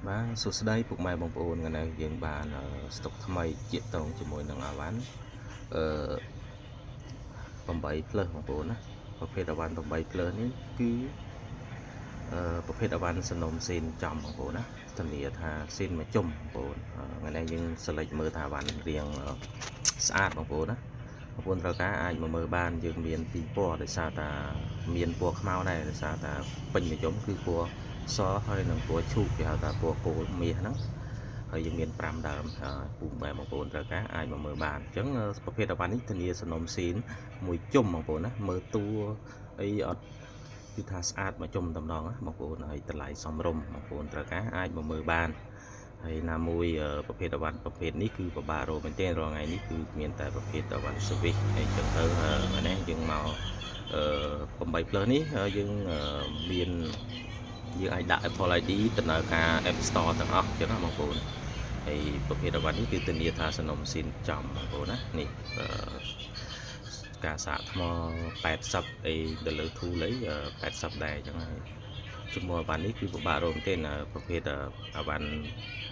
Bạn sụt đây buộc mai bóng bồn ngày này dương bàn stock tham mây chiết tông cho môi nâng áo bán bóng bay plus bóng bồn áประเภท awan บำใบเพลินนี่คือประเภท awan สนมเซนจอมของโบนะทันทีถ้าเซนมาจมโบนngày nayยังสลัดมือทาวันเรียงสะอาดของโบนะบางคนเราก็อาจมามือบานยังเมียนปีปัวได้ซาตาเมียนปัวขมาวได้ได้ซาตาเป็นมาจมคือปัวซอให้หนังปัวชุกยาวตาปัวโกเมียนั้นហើយយើងមាន5ដើមពូបែបបងប្អូនត្រូវការអាចមកមើលបានអញ្ចឹងប្រភេទអវ៉ាន់នេះធានាសំណុំស៊ីនមួយជុំបងប្អូនណាមើលតួអីអត់គឺថាស្អាតមកជុំតែម្ដងណាបងប្អូនហើយតម្លៃសមរម្យបងប្អូនត្រូវការអាចមកមើលបានហើយណាមួយប្រភេទអវ៉ាន់ប្រភេទនេះគឺពិបាករកមែនទែនរាល់ថ្ងៃនេះគឺមានតែប្រភេទអវ៉ាន់សវិសហើយអញ្ចឹងទៅនេះយើងមក8 plus នេះយើងមានយើងអាចដាក់ Apple ID ទៅនៅការ App Store ទាំងអស់អញ្ចឹងណាបងប្អូនហើយប្រភេទអវ៉ាន់នេះគឺធានាថាសំណុំស៊ីនចំបងប្អូនណានេះការសាកថ្ម80អីទៅលើធូលអី80ដែរអញ្ចឹងហើយជាមួយអវ៉ាន់នេះគឺពិបាករកទេណាប្រភេទអវ៉ាន់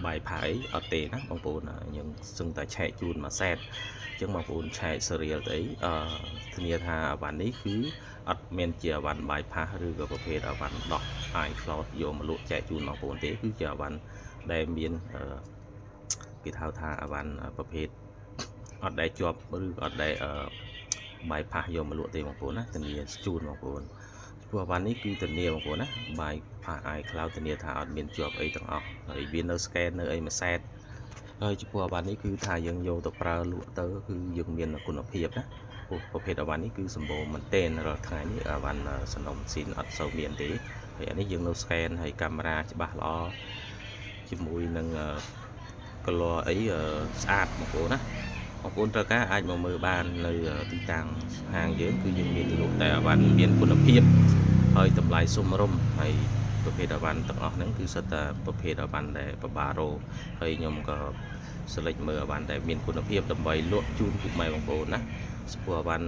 បាយផាយអត់ទេណាបងប្អូនយើងសឹងតែឆែកជូនមួយសេតអញ្ចឹងបងប្អូនឆែក serial ទៅអីធានាថាអវ៉ាន់នេះគឺអត់មានជាអវ៉ាន់បាយផាសឬក៏ប្រភេទអវ៉ាន់ដោះ iCloud យកមកលក់ចែកជូនបងប្អូនទេគឺជាអវ៉ាន់ដែលមានគេហៅថាអវ៉ាន់ប្រភេទអត់ដែលជាប់ឬអត់ដែលបាយផាសយកមកលក់ទេបងប្អូនណាធានាជូនបងប្អូនព្រោះអវ៉ាន់នេះគឺធានាបងប្អូនណាបាយផាស iCloud ធានាថាអត់មានជាប់អីទាំងអស់ហើយវានៅ scan នៅអីមួយសែតហើយចំពោះអវ៉ាន់នេះគឺថាយើងយកទៅប្រើលក់ទៅគឺយើងមានគុណភាពណាប្រភេទអវ៉ាន់នេះគឺសម្បូរមែនទែនរាល់ថ្ងៃនេះអវ៉ាន់សំណុំស៊ីនអត់សូវមានទេហើយអានេះយើងនៅ scan ហើយកាមេរ៉ាច្បាស់ល្អជាមួយនឹងcolor អីស្អាតបងប្អូនណាបងប្អូនត្រូវការអាចមកមើលបាននៅទីតាំងហាងយើងគឺយើងមានលក់តែអវ៉ាន់មានគុណភាពហើយតម្លៃសមរម្យហើយប្រភេទអវ៉ាន់ទាំងអស់ហ្នឹងគឺសិតតែប្រភេទអវ៉ាន់ដែលពិបាករកហើយខ្ញុំក៏selectមើលអវ៉ាន់ដែលមានគុណភាពដើម្បីលក់ជូនពុកម៉ែបងប្អូនណាស្ពើអវ៉ាន់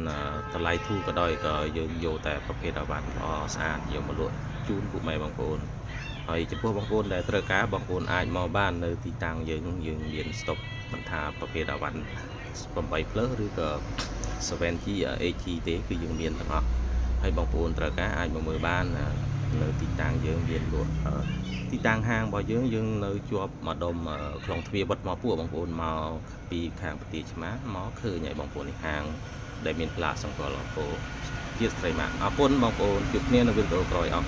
តម្លៃធូរក៏ដោយក៏យើងយកតែប្រភេទអវ៉ាន់ល្អស្អាតយកមកលក់ជូនពុកម៉ែបងប្អូនហើយចំពោះបងប្អូនដែលត្រូវការបងប្អូនអាចមកបាននៅទីតាំងយើងមាន stock មិនថាប្រភេទអវ៉ាន់8 plus ឬក៏ 7G 8G ទេគឺយើងមានទាំងអស់ហើយបងប្អូនត្រូវការអាចមកមើលបាននៅទីតាំងយើងមានលក់ទីតាំងហាងរបស់យើងនៅជាប់ម្ដុំខ្លងទ្វារវត្តមកពួកបងប្អូនមកពីខាងប្រទេសឆ្មាមកឃើញឲ្យបងប្អូននេះហាងដែលមានផ្លាកសង្កលអង្គរជាស្រីម៉ាក់អរគុណបងប្អូនជួបគ្នានៅវីដេអូក្រោយអរគុណ